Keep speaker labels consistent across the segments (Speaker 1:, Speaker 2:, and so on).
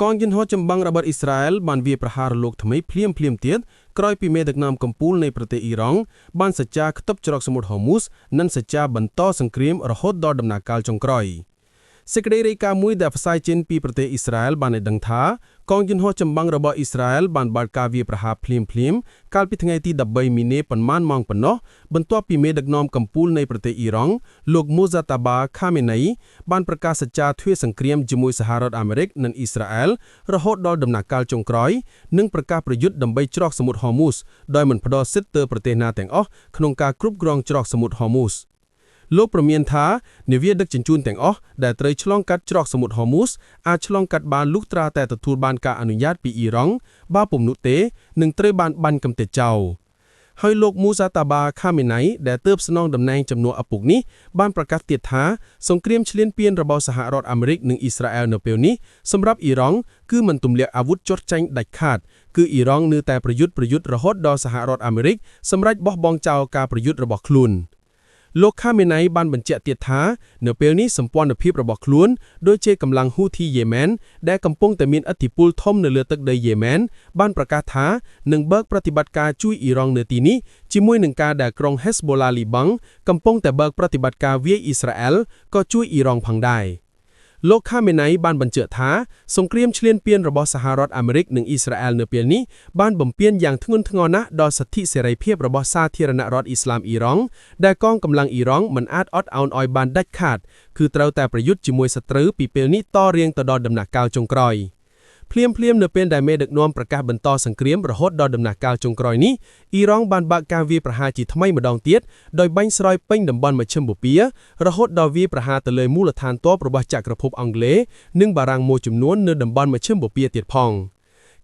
Speaker 1: កងយន្តហោះចម្បាំងរបស់អ៊ីស្រាអែលបានវាយប្រហារលោកថ្មីភ្លាមទៀតក្រោយពីមេដឹកនាំកំពូលនៃប្រទេសអ៊ីរ៉ង់បានសច្ចាខ្ទប់ច្រកសមុទ្រហូមូសនិងសច្ចាបន្តសង្គ្រាមរហូតដល់ដំណាក់កាលចុងក្រោយសេចក្តីរាយការណ៍មួយដែលផ្សាយចេញពីប្រទេសអ៊ីស្រាអែលបានឲ្យដឹងថាកងយន្តហោះចម្បាំងរបស់អ៊ីស្រាអែលបានបើកការវាយប្រហារភ្លាមកាលពីថ្ងៃទី13មីនាប៉ុន្មានម៉ោងប៉ុណ្ណោះបន្ទាប់ពីមេដឹកនាំកំពូលនៃប្រទេសអ៊ីរ៉ង់លោកមូហ្សាតាបា ខាមេនីបានប្រកាសសច្ចាទ្វារសង្គ្រាមជាមួយសហរដ្ឋអាមេរិកនិងអ៊ីស្រាអែលរហូតដល់ដំណាក់កាលចុងក្រោយនិងប្រកាសប្រយុទ្ធដើម្បីច្រកសមុទ្រហូមូសដោយមិនផ្ដល់សិទ្ធិទៅប្រទេសណាទាំងអស់ក្នុងការគ្រប់គ្រងច្រកសមុទ្រហូមូសលោកប្រមានថានាវាដឹកជញ្ជូនទាំងអស់ដែលត្រូវឆ្លងកាត់ច្រកសមុទ្រហូមូសអាចឆ្លងកាត់បានលុះត្រាតែទទួលបានការអនុញ្ញាតពីអ៊ីរ៉ង់បើពុំនោះទេនឹងត្រូវបានបាញ់កំទេចចោលហើយលោកមូសាតាបា ខាមេនីដែលទើបស្នងតំណែងចំនួនឪពុកនេះបានប្រកាសទៀតថាសង្គ្រាមឈ្លានពានរបស់សហរដ្ឋអាមេរិកនិងអ៊ីស្រាអែលនៅពេលនេះសម្រាប់អ៊ីរ៉ង់គឺមិនទម្លាក់អាវុធចុះចាញ់ដាច់ខាតគឺអ៊ីរ៉ង់នៅតែប្រយុទ្ធរហូតដល់សហរដ្ឋអាមេរិកសម្រេចបោះបង់ចោលការប្រយុទ្ធរបស់ខ្លួនលោកខាមេនីបានបញ្ជាក់ទៀតថានៅពេលនេះសម្ព័ន្ធភាពរបស់ខ្លួនដូចជាកម្លាំងហ៊ូធីយេម៉ែនដែលកំពុងតែមានឥទ្ធិពលធំនៅលើទឹកដីយេម៉ែនបានប្រកាសថានឹងបើកប្រតិបត្តិការជួយអ៊ីរ៉ង់នៅទីនេះជាមួយនឹងការដែលក្រុងហេសបូឡាលីបង់កំពុងតែបើកប្រតិបត្តិការវាយអ៊ីស្រាអែលក៏ជួយអ៊ីរ៉ង់ផងដែរលោកខាមេនីបានបញ្ជាក់ថាសង្គ្រាមឈ្លានពានរបស់សហរដ្ឋអាមេរិកនិងអ៊ីស្រាអែលនៅពេលនេះបានបំពានយ៉ាងធ្ងន់ធ្ងរណាស់ដល់សិទ្ធិសេរីភាពរបស់សាធារណរដ្ឋអ៊ីស្លាមអ៊ីរ៉ង់ដែលកងកម្លាំងអ៊ីរ៉ង់មិនអាចអត់ឱនឲ្យបានដាច់ខាតគឺត្រូវតែប្រយុទ្ធជាមួយសត្រូវពីពេលនេះតរៀងទៅដល់ដំណាក់កាលចុងក្រោយភ្លាមនៅពេលដែលមេដឹកនាំប្រកាសបន្តសង្គ្រាមរហូតដល់ដំណាក់កាលចុងក្រោយនេះអ៊ីរ៉ង់បានបើកការវាយប្រហារជាថ្មីម្ដងទៀតដោយបាញ់ស្រោយពេញតំបន់មជ្ឈិមបូព៌ារហូតដល់វាយប្រហារទៅលើមូលដ្ឋានទ័ពរបស់ចក្រភពអង់គ្លេសនិងបារាំងមួយចំនួននៅតំបន់មជ្ឈិមបូព៌ាទៀតផ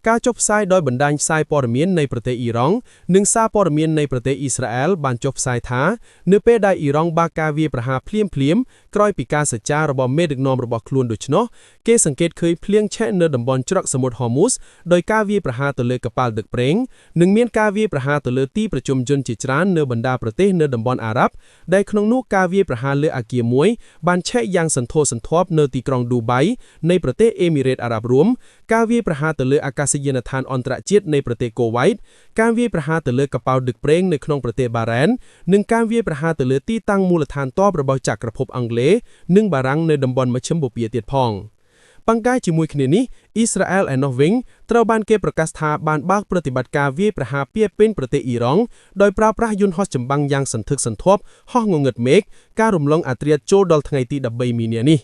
Speaker 1: ងការចុះផ្សាយដោយបណ្ដាញផ្សាយព័ត៌មាននៃប្រទេសអ៊ីរ៉ង់និងសារព័ត៌មាននៃប្រទេសអ៊ីស្រាអែលបានចុះផ្សាយថានៅពេលដែលអ៊ីរ៉ង់បើកការវាយប្រហារភ្លាមក្រោយពីការសច្ចារបស់មេដឹកនាំរបស់ខ្លួនដូច្នោះគេសង្កេតឃើញភ្លៀងឆេះនៅតំបន់ច្រកសមុទ្រហូមូសដោយការវាយប្រហារទៅលើកប៉ាល់ទឹកប្រេងនិងមានការវាយប្រហារទៅលើទីប្រជុំជនជាច្រើននៅបណ្ដាប្រទេសនៅតំបន់អារ៉ាប់ដែលក្នុងនោះការវាយប្រហារលើអគារមួយបានឆេះយ៉ាងសន្ធោសន្ធាប់នៅទីក្រុងឌូបៃនៃប្រទេសអេមីរ៉េតអារ៉ាប់រួមការវាយប្រហារទៅលើអាកាសយានដ្ឋានអន្តរជាតិនៃប្រទេសកូវ៉ៃតការវាយប្រហារទៅលើកប៉ាល់ទឹកប្រេងនៅក្នុងប្រទេសបារ៉ែននិងការវាយប្រហារទៅលើទីតាំងមូលដ្ឋានទ័ពរបស់ចក្រភពអង់គ្លេសនិងបារាំងនៅតំបន់មជ្ឈិមបូព៌ាទៀតផងបង្កាយជាមួយគ្នានេះអ៊ីស្រាអែលឯណោះវិញត្រូវបានគេប្រកាសថាបានបើកប្រតិបត្តិការវាយប្រហារពាសពេញប្រទេសអ៊ីរ៉ង់ដោយប្រើប្រាស់យន្តហោះចម្បាំងយ៉ាងសន្ធឹកសន្ធាប់ហោះងងឹតមេឃការរំលងអត្រាចូលដល់ថ្ងៃទី13មីនានេ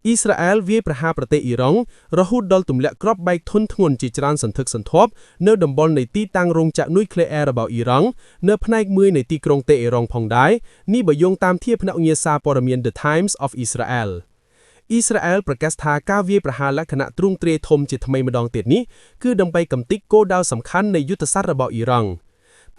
Speaker 1: ះអ៊ីស្រាអែលវាយប្រហារប្រទេសអ៊ីរ៉ង់រហូតដល់ទម្លាក់គ្រាប់បែកធុនធ្ងន់ជាច្រើនសន្ធឹកសន្ធាប់នៅតំបន់នៃទីតាំងរោងចក្រនុយក្លេអ៊ែររបស់អ៊ីរ៉ង់នៅផ្នែកមួយនៃទីក្រុងតេហេរ៉ង់ផងដែរនេះបើយោងតាមធាតុភ្នាក់ងារសារព័ត៌មាន The Times of Israel អ៊ីស្រាអែលប្រកាសថាការវាយប្រហារលក្ខណៈទ្រង់ទ្រាយធំជាថ្មីម្ដងទៀតនេះគឺដើម្បីកំទេចគោលដៅសំខាន់នៃយុទ្ធសាស្ត្ររបស់អ៊ីរ៉ង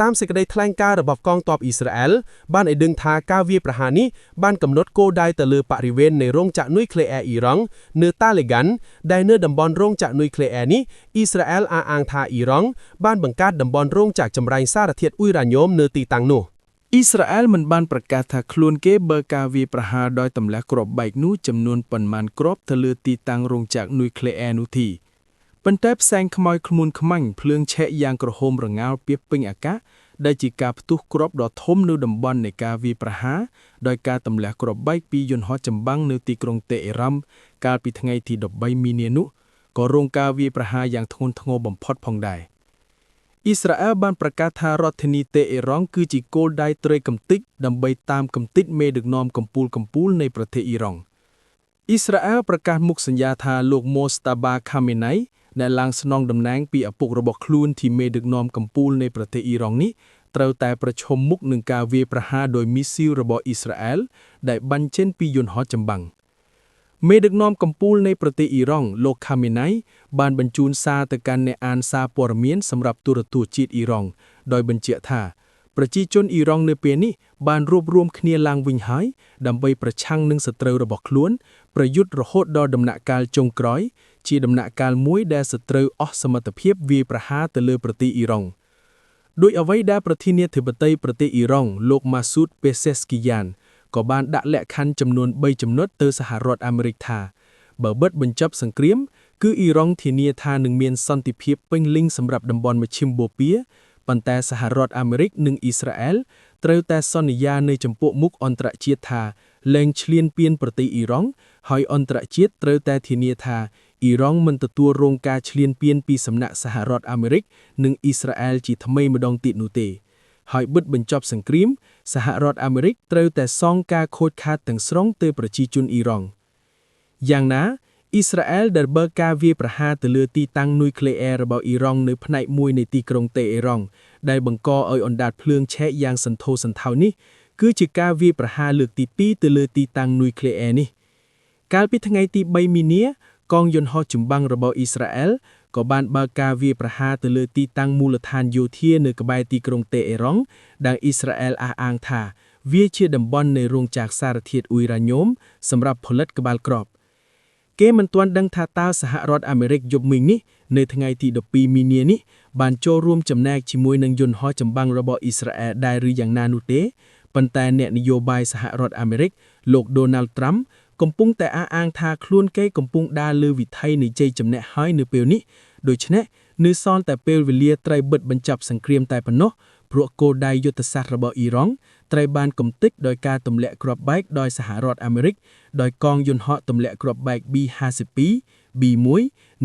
Speaker 1: ់តាមសេចក្តីថ្លែងការណ៍របស់កងទ័ពអ៊ីស្រាអែលបានឲ្យដឹងថាការវាយប្រហារនេះបានកំណត់គោលដៅទៅលើបរិវេណនៃរោងចក្រនុយក្លេអ៊ែរអ៊ីរ៉ង់នៅតាឡេហ្គាន់ដែលនៅតំបន់រោងចក្រនុយក្លេអ៊ែរនេះអ៊ីស្រាអែលអះអាងថាអ៊ីរ៉ង់បានបង្កើតតំបន់រោងចក្រចម្រាញ់សារធាតុអ៊ុយរ៉ាញ៉ូមនៅទីតាំងនោះអ៊ីស្រាអែលមិនបានប្រកាសថាខ្លួនគេបើកការវាយប្រហារដោយទម្លាក់គ្រាប់បែកនោះចំនួនប៉ុន្មានគ្រាប់ទៅលើទីតាំងរោងចក្រនុយក្លេអ៊ែរនោះទេប៉ុន្តែផ្សែងខ្មោចខ្មួនខ្មាញ់ភ្លើងឆេះយ៉ាងក្រហមរងាវពាសពេញអាកាសដែលជាការផ្ទុះគ្រាប់ដ៏ធំនៅតំបន់នៃការវាយប្រហារដោយការទម្លាក់គ្រាប់បែកពីយន្តហោះចម្បាំងនៅទីក្រុងតេហេរ៉ង់កាលពីថ្ងៃទី13មីនានោះក៏រងការវាយប្រហារយ៉ាងធ្ងន់ធ្ងរបំផុតផងដែរអ៊ីស្រាអែលបានប្រកាសថារដ្ឋធានីតេហេរ៉ង់គឺជាគោលដៅត្រីកំទេចដើម្បីតាមកំទេចមេដឹកនាំកំពូលនៃប្រទេសអ៊ីរ៉ង់អ៊ីស្រាអែលប្រកាសមុខសញ្ញាថាលោកម៉ូស្តាបា ខាមេនីដែលឡើងស្នងតំណែងពីឪពុករបស់ខ្លួនទីមេដឹកនាំកំពូលនៃប្រទេសអ៊ីរ៉ង់នេះត្រូវតែប្រឈមមុខនឹងការវាយប្រហារដោយមីស៊ីលរបស់អ៊ីស្រាអែលដែលបាញ់ចេញពីយន្តហោះចម្បាំងមេដឹកនាំកំពូលនៃប្រទេសអ៊ីរ៉ង់លោកខាមេនីបានបញ្ជូនសារទៅកាន់អ្នកអានសារព័ត៌មានសម្រាប់ទូរទស្សន៍ជាតិអ៊ីរ៉ង់ដោយបញ្ជាក់ថាប្រជាជនអ៊ីរ៉ង់នៅពេលនេះបានរួបរวมគ្នាឡើងវិញហើយដើម្បីប្រឆាំងនឹងសត្រូវរបស់ខ្លួនប្រយុទ្ធរហូតដល់ដំណាក់កាលចុងក្រោយជាដំណាក់កាលមួយដែលសត្រូវអស់សមត្ថភាពវាយប្រហារទៅលើប្រទេសអ៊ីរ៉ង់ដោយអ្វីដែលប្រធានាធិបតីប្រទេសអ៊ីរ៉ង់លោកម៉ាស៊ូត ពេសេស្គីយ៉ានក៏បានដាក់លក្ខខណ្ឌចំនួន3ចំណុចទៅសហរដ្ឋអាមេរិកថាបើបិទបញ្ចប់សង្គ្រាម
Speaker 2: គឺអ៊ីរ៉ង់ធានាថានឹងមានសន្តិភាពពេញលេញសម្រាប់តំបន់មជ្ឈិមបូព៌ាប៉ុន្តែសហរដ្ឋអាមេរិកនិងអ៊ីស្រាអែលត្រូវតែសន្យានៅចំពោះមុខអន្តរជាតិថាលែងឈ្លានពានប្រទេសអ៊ីរ៉ង់ហើយអន្តរជាតិត្រូវតែធានាថាអ៊ីរ៉ង់មិនទទួលរងការឈ្លានពានពីសំណាក់សហរដ្ឋអាមេរិកនិងអ៊ីស្រាអែលជាថ្មីម្ដងទៀតនោះទេហើយបិទបញ្ចប់សង្គ្រាមសហរដ្ឋអាមេរិកត្រូវតែសងការខូចខាតទាំងស្រុងទៅប្រជាជនអ៊ីរ៉ង់យ៉ាងណាអ៊ីស្រាអែលដែលបើកការវាយប្រហារទៅលើទីតាំងនុយក្លេអ៊ែររបស់អ៊ីរ៉ង់នៅផ្នែកមួយនៃទីក្រុងតេអេរ៉ង់ដែលបង្កឲ្យអណ្ដាតភ្លើងឆេះយ៉ាងសន្ធោសន្ធៅនេះគឺជាការវាយប្រហារលើកទី2ទៅលើទីតាំងនុយក្លេអ៊ែរនេះកាលពីថ្ងៃទី3មីនាកងយន្តហោះចម្បាំងរបស់អ៊ីស្រាអែលក៏បានបើកការវាយប្រហារទៅលើទីតាំងមូលដ្ឋានយោធានៅក្បែរទីក្រុងតេអេរ៉ង់ដែលអ៊ីស្រាអែលអះអាងថាវាជាតំបន់នៃរោងចក្រសារធាតុអ៊ុយរ៉ាញ៉ូមសម្រាប់ផលិតក្បាលគ្រាប់គេមិនទាន់ដឹងថាតើសហរដ្ឋអាមេរិកយប់មិញនេះនៅថ្ងៃទី12មីនានេះបានចូលរួមចំណែកជាមួយនឹងយន្តហោះចម្បាំងរបស់អ៊ីស្រាអែលដែរឬយ៉ាងណានោះទេប៉ុន្តែអ្នកនយោបាយសហរដ្ឋអាមេរិកលោក Donald Trump កំពុងតែអះអាងថាខ្លួនគេកំពុងដើរលើវិថីនៃជ័យជំនះហើយនៅពេលនេះដូច្នេះនៅសល់តែពេលវេលាត្រូវបិទបញ្ចប់សង្គ្រាមតែប៉ុណ្ណោះព្រោះគោលដៅយុទ្ធសាស្ត្ររបស់អ៊ីរ៉ង់ត្រូវបានកំទេចដោយការទម្លាក់គ្រាប់បែកដោយសហរដ្ឋអាមេរិកដោយកងយន្តហោះទម្លាក់គ្រាប់បែក B-52, B-1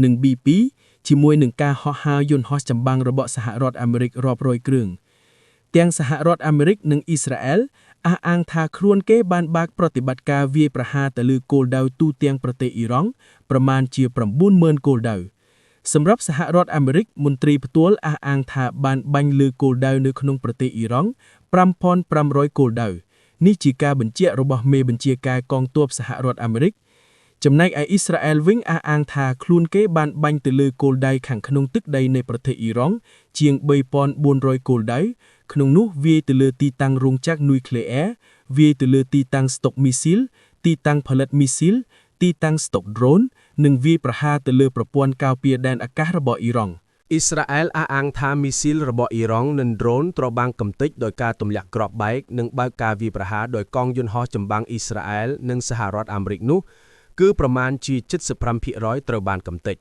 Speaker 2: និង B-2 ជាមួយនឹងការហោះហើរយន្តហោះចម្បាំងរបស់សហរដ្ឋអាមេរិករាប់រយគ្រឿងទាំងសហរដ្ឋអាមេរិកនិងអ៊ីស្រាអែលអះអាងថាខ្លួនគេបានបើកប្រតិបត្តិការវាយប្រហារទៅលើគោលដៅទូទាំងប្រទេសអ៊ីរ៉ង់ប្រមាណជា 90,000 គោលដៅសម្រាប់សហរដ្ឋអាមេរិកមន្ត្រីផ្ទាល់អះអាងថាបានបាញ់លើគោលដៅនៅក្នុងប្រទេសអ៊ីរ៉ង់ 5,500 គោលដៅនេះជាការបញ្ជាក់របស់មេបញ្ជាការកងទ័ពសហរដ្ឋអាមេរិកចំណែកឯអ៊ីស្រាអែលវិញអះអាងថាខ្លួនគេបានបាញ់ទៅលើគោលដៅខាងក្នុងទឹកដីនៃប្រទេសអ៊ីរ៉ង់ជាង 3,400 គោលដៅក្នុងនោះវាយទៅលើទីតាំងរោងចក្រនុយក្លេអ៊ែរវាយទៅលើទីតាំងស្តុកមីស៊ីលទីតាំងផលិតមីស៊ីលទីតាំងស្តុកដ្រូននិងវាយប្រហារទៅលើប្រព័ន្ធការពារដែនអាកាសរបស់អ៊ីរ៉ង់
Speaker 1: អ៊ីស្រាអែលអះអាងថាមីស៊ីលរបស់អ៊ីរ៉ង់និងដ្រូនត្រូវបានកំទេចដោយការទម្លាក់គ្រាប់បែកនិងបើកការវាយប្រហារដោយកងយន្តហោះចម្បាំងអ៊ីស្រាអែលនិងសហរដ្ឋអាមេរិកនោះគឺប្រមាណជា 75% ត្រូវបានកំទេច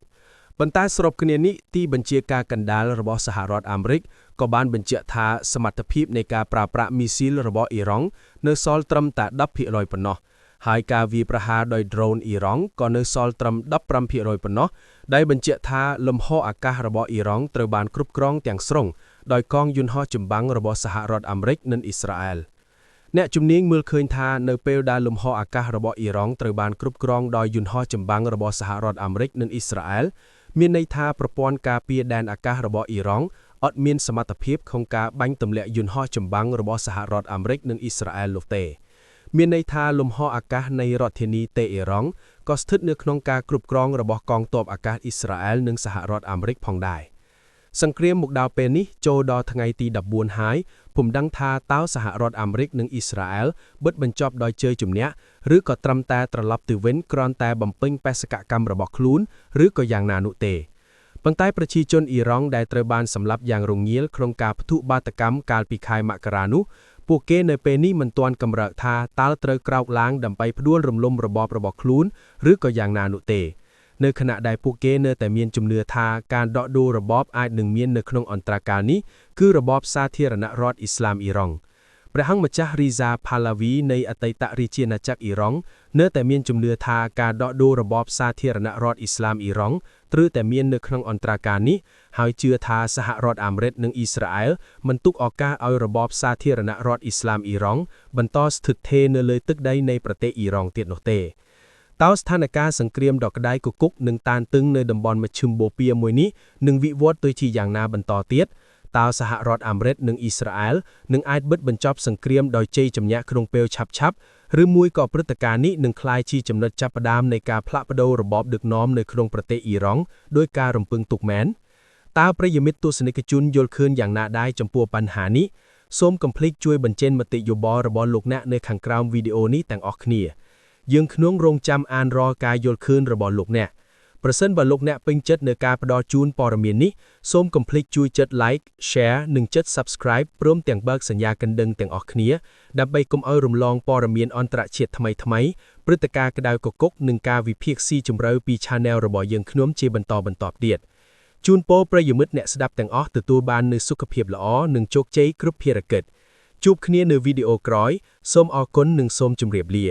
Speaker 1: ប៉ុន្តែស្របគ្នានេះទីបញ្ជាការកណ្ដាលរបស់សហរដ្ឋអាមេរិកក៏បានបញ្ជាក់ថាសមត្ថភាពនៃការប្រើប្រាស់មីស៊ីលរបស់អ៊ីរ៉ង់នៅសល់ត្រឹមតែ 10% ប៉ុណ្ណោះហើយការវាយប្រហារដោយដ្រូនអ៊ីរ៉ង់ក៏នៅសល់ត្រឹម 15% ប៉ុណ្ណោះដែលបញ្ជាក់ថាលំហអាកាសរបស់អ៊ីរ៉ង់ត្រូវបានគ្រប់គ្រងទាំងស្រុងដោយកងយន្តហោះចម្បាំងរបស់សហរដ្ឋអាមេរិកនិងអ៊ីស្រាអែលអ្នកជំនាញមើលឃើញថានៅពេលដែលលំហអាកាសរបស់អ៊ីរ៉ង់ត្រូវបានគ្រប់គ្រងដោយយន្តហោះចម្បាំងរបស់សហរដ្ឋអាមេរិកនិងអ៊ីស្រាអែលមានន័យថាប្រព័ន្ធការពារដែនអាកាសរបស់អ៊ីរ៉ង់អត់មានសមត្ថភាពក្នុងការបាញ់ទម្លាក់យន្តហោះចម្បាំងរបស់សហរដ្ឋអាមេរិកនិងអ៊ីស្រាអែលនោះទេមានន័យថាលំហអាកាសនៃរដ្ឋធានីតេអេរ៉ង់ក៏ស្ថិតនៅក្នុងការគ្រប់គ្រងរបស់កងទ័ពអាកាសអ៊ីស្រាអែលនិងសហរដ្ឋអាមេរិកផងដែរសង្គ្រាមមកដល់ពេលនេះចូលដល់ថ្ងៃទី14ហើយពុំដឹងថាតើសហរដ្ឋអាមេរិកនិងអ៊ីស្រាអែលបិទបញ្ចប់ដោយជ័យជំនះឬក៏ត្រឹមតែត្រឡប់ទៅវិញគ្រាន់តែបំពេញបេសកកម្មរបស់ខ្លួនឬក៏យ៉ាងណានោះទេប៉ុន្តែប្រជាជនអ៊ីរ៉ង់ដែលត្រូវបានសម្លាប់យ៉ាងរងាលក្នុងការផ្ទុះបាតកម្មកាលពីខែមករានោះពួកគេនៅពេលនេះមិនទាន់កម្រើកថាតើត្រូវក្រោកឡើងដើម្បីផ្ដួលរំលំរបបរបស់ខ្លួនឬក៏យ៉ាងណានោះទេនៅខណៈដែលពួកគេនៅតែមានជំនឿថាការដកដូររបបអាចនឹងមាននៅក្នុងអន្តរកាលនេះគឺរបបសាធារណរដ្ឋអ៊ីស្លាមអ៊ីរ៉ង់ព្រះអង្គម្ចាស់រីហ្សាផាឡាវីនៃអតីតរាជាណាចក្រអ៊ីរ៉ង់នៅតែមានជំនឿថាការដកដូររបបសាធារណរដ្ឋអ៊ីស្លាមអ៊ីរ៉ង់ត្រូវតែមាននៅក្នុងអន្តរកាលនេះហើយជឿថាសហរដ្ឋអាមេរិកនិងអ៊ីស្រាអែលមិនទុកឱកាសឲ្យរបបសាធារណរដ្ឋអ៊ីស្លាមអ៊ីរ៉ង់បន្តស្ថិតស្ថេរនៅលើទឹកដីនៃប្រទេសអ៊ីរ៉ង់ទៀតនោះទេតើស្ថានភាពសង្គ្រាមដ៏ក្តៅគគុកនិងតានតឹងនៅតំបន់មជ្ឈិមបូព៌ាមួយនេះនឹងវិវត្តទៅជាយ៉ាងណាបន្តទៀតតើសហរដ្ឋអាមេរិកនិងអ៊ីស្រាអែលនឹងអាចបិទបញ្ចប់សង្គ្រាមដោយជ័យជំនះក្នុងពេលឆាប់ៗឬមួយក៏ព្រឹត្តិការណ៍នេះនឹងក្លាយជាចំណុចចាប់ផ្ដើមនៃការផ្លាស់ប្ដូររបបដឹកនាំនៅក្នុងប្រទេសអ៊ីរ៉ង់ដោយការរំពឹងទុកមែនតើប្រិយមិត្តទស្សនិកជនយល់ឃើញយ៉ាងណាដែរចំពោះបញ្ហានេះសូមកុំភ្លេចជួយបញ្ចេញមតិយោបល់របស់លោកអ្នកនៅខាងក្រោមវីដេអូនេះទាំងអស់គ្នាយើងក្នុងរងចាំអានរាល់ការយល់ឃើញរបស់លោកអ្នក
Speaker 2: ប្រសិនបើលោកអ្នកពេញចិត្តនៅការផ្ដល់ជូនព័ត៌មាននេះសូមកុំភ្លេចជួយចុច Like Share និងចុច Subscribe ព្រមទាំងបើកសញ្ញាកណ្ដឹងទាំងអស់គ្នាដើម្បីកុំឲ្យរំលងព័ត៌មានអន្តរជាតិថ្មីៗព្រឹត្តិការណ៍ក្តៅគគុកនិងការវិភាគស៊ីជម្រៅពី Channel របស់យើងខ្ញុំជាបន្តទៀតជូនពរប្រិយមិត្តអ្នកស្ដាប់ទាំងអស់ទទួលបាននូវសុខភាពល្អនិងជោគជ័យគ្រប់ភារកិច្ចជួបគ្នានៅវីដេអូក្រោយសូមអរគុណនិងសូមជម្រាបលា